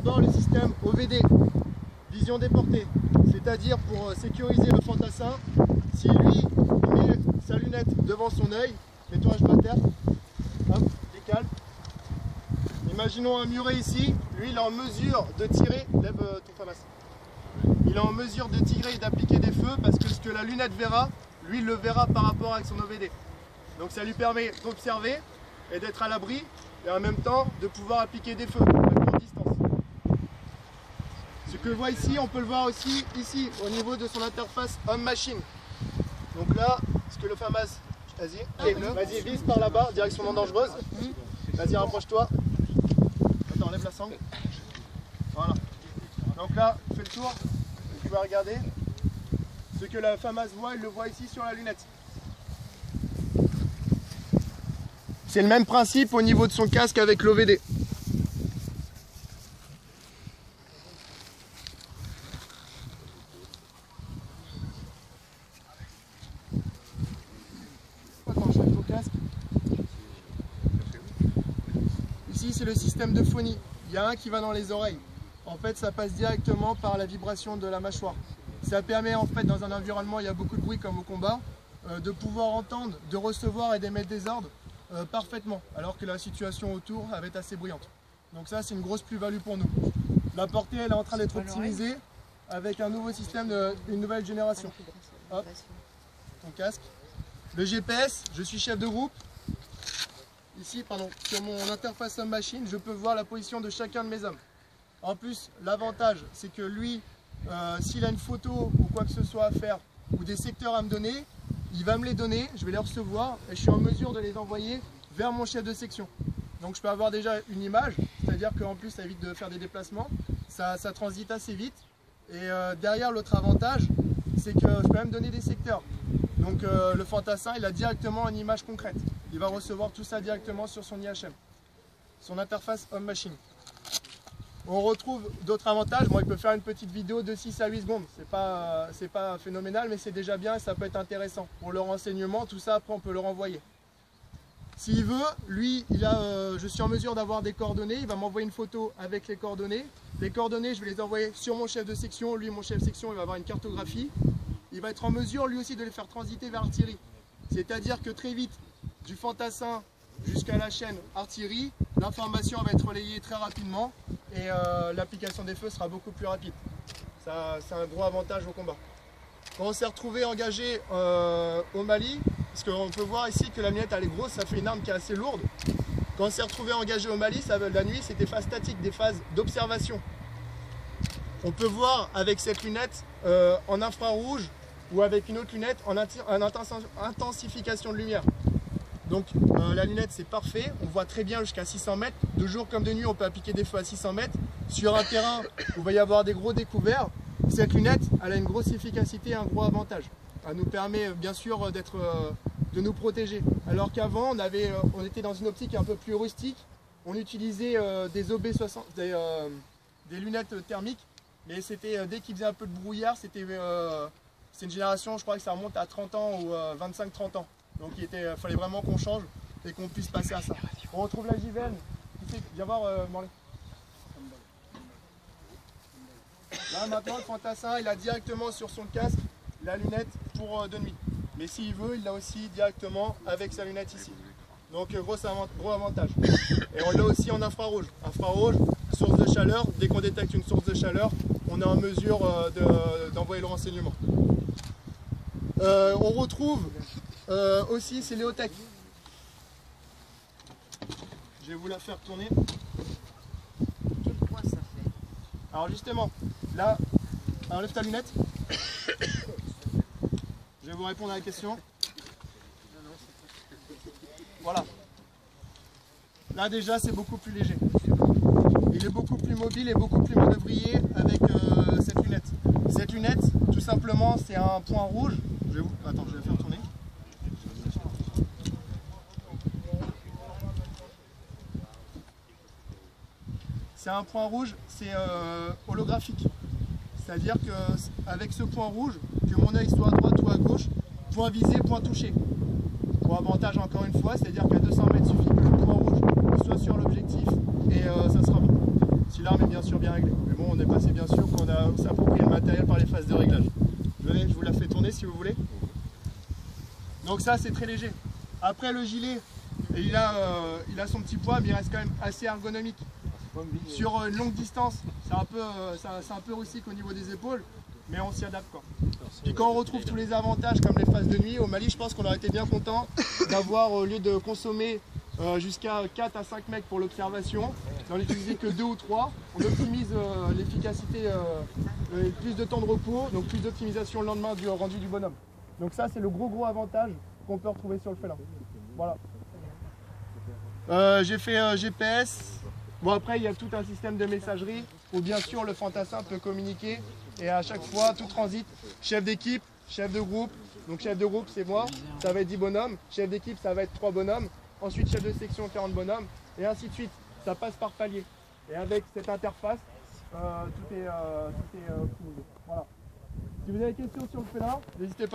d'abord le système OVD, vision déportée, c'est-à-dire pour sécuriser le fantassin, si lui met sa lunette devant son œil, mets-toi à genoux à terre, hop, décale. Imaginons un muret ici, lui il est en mesure de tirer, lève ton famas. Il est en mesure de tirer et d'appliquer des feux parce que ce que la lunette verra, lui il le verra par rapport avec son OVD. Donc ça lui permet d'observer et d'être à l'abri et en même temps de pouvoir appliquer des feux à courte distance. Ce que je vois ici, on peut le voir aussi ici au niveau de son interface homme-machine. Donc là, ce que le FAMAS, vas-y, vise par là-bas, direction non dangereuse. Vas-y, rapproche-toi. Attends, lève la sangle. Voilà. Donc là, fais le tour. Tu vas regarder. Ce que la FAMAS voit, il le voit ici sur la lunette. C'est le même principe au niveau de son casque avec l'OVD. Ici, c'est le système de phonie. Il y a un qui va dans les oreilles. En fait, ça passe directement par la vibration de la mâchoire. Ça permet, en fait, dans un environnement où il y a beaucoup de bruit comme au combat, de pouvoir entendre, de recevoir et d'émettre des ordres parfaitement, alors que la situation autour va être assez bruyante. Donc ça, c'est une grosse plus-value pour nous. La portée, elle est en train d'être optimisée avec un nouveau système d'une nouvelle génération. Hop, ton casque. Le GPS, je suis chef de groupe. Ici, pardon, sur mon interface homme-machine, je peux voir la position de chacun de mes hommes. En plus, l'avantage, c'est que lui, s'il a une photo ou quoi que ce soit à faire, ou des secteurs à me donner, il va me les donner, je vais les recevoir et je suis en mesure de les envoyer vers mon chef de section. Donc je peux avoir déjà une image, c'est-à-dire qu'en plus ça évite de faire des déplacements, ça transite assez vite. Et derrière, l'autre avantage, c'est que je peux même donner des secteurs. Donc le fantassin, il a directement une image concrète. Il va recevoir tout ça directement sur son IHM, son interface homme-machine. On retrouve d'autres avantages. Bon, il peut faire une petite vidéo de 6 à 8 secondes. C'est pas phénoménal, mais c'est déjà bien et ça peut être intéressant. Pour le renseignement, tout ça, après, on peut le renvoyer. S'il veut, lui, je suis en mesure d'avoir des coordonnées. Il va m'envoyer une photo avec les coordonnées. Les coordonnées, je vais les envoyer sur mon chef de section. Lui, mon chef de section, il va avoir une cartographie. Il va être en mesure, lui aussi, de les faire transiter vers l'artillerie. C'est-à-dire que très vite, du fantassin jusqu'à la chaîne artillerie, l'information va être relayée très rapidement et l'application des feux sera beaucoup plus rapide. Ça, c'est un gros avantage au combat. Quand on s'est retrouvé engagé au Mali, parce qu'on peut voir ici que la lunette elle est grosse, ça fait une arme qui est assez lourde. Quand on s'est retrouvé engagé au Mali, la nuit c'était phase statique, des phases d'observation. On peut voir avec cette lunette en infrarouge ou avec une autre lunette en intensification de lumière. Donc la lunette c'est parfait, on voit très bien jusqu'à 600 mètres. De jour comme de nuit on peut appliquer des feux à 600 mètres. Sur un terrain où il va y avoir des gros découverts, cette lunette elle a une grosse efficacité et un gros avantage. Elle nous permet bien sûr de nous protéger. Alors qu'avant on était dans une optique un peu plus rustique. On utilisait des OB60, des lunettes thermiques. Mais c'était dès qu'il faisait un peu de brouillard, c'est une génération, je crois que ça remonte à 30 ans ou 25-30 ans. Donc il fallait vraiment qu'on change et qu'on puisse passer à ça. On retrouve la Givenne. Viens voir Morley. Là maintenant le fantassin il a directement sur son casque la lunette pour de nuit. Mais s'il veut il l'a aussi directement avec sa lunette ici. Donc gros avantage. Et on l'a aussi en infrarouge. Infrarouge, source de chaleur. Dès qu'on détecte une source de chaleur, on est en mesure d'envoyer le renseignement. On retrouve aussi c'est Léotech. Je vais vous la faire tourner. Quel poids ça fait? Alors justement, là, enlève ta lunette. Je vais vous répondre à la question. Voilà. Là déjà c'est beaucoup plus léger. Il est beaucoup plus mobile et beaucoup plus manœuvrier avec cette lunette. Cette lunette, tout simplement, c'est un point rouge. Attends, je vais la faire tourner. C'est un point rouge, c'est holographique. C'est-à-dire qu'avec ce point rouge, que mon œil soit à droite ou à gauche, point visé, point touché. Pour avantage encore une fois, c'est-à-dire qu'à 200 mètres, il suffit que le point rouge soit sur l'objectif et ça sera bon. l'arme est bien sûr bien réglée. Mais bon, on est passé bien sûr qu'on a s'approprié le matériel par les phases de réglage. Venez, je vous la fais tourner si vous voulez. Donc ça, c'est très léger. Après, le gilet, il a son petit poids, mais il reste quand même assez ergonomique. Sur une longue distance, c'est un peu rustique au niveau des épaules, mais on s'y adapte, quoi. Puis quand on retrouve tous les avantages comme les phases de nuit, au Mali, je pense qu'on aurait été bien content d'avoir, au lieu de consommer jusqu'à 4 à 5 mecs pour l'observation, d'en utiliser que 2 ou 3. On optimise l'efficacité, plus de temps de repos, donc plus d'optimisation le lendemain du rendu du bonhomme. Donc ça, c'est le gros avantage qu'on peut retrouver sur le félin. Voilà. J'ai fait GPS. Bon, après, il y a tout un système de messagerie où bien sûr le fantassin peut communiquer et à chaque fois tout transite. Chef d'équipe, chef de groupe. Donc chef de groupe, c'est moi, ça va être 10 bonhommes. Chef d'équipe, ça va être 3 bonhommes. Ensuite, chef de section, 40 bonhommes. Et ainsi de suite. Ça passe par palier. Et avec cette interface, tout est optimisé. Voilà. Si vous avez des questions sur le félin, n'hésitez pas.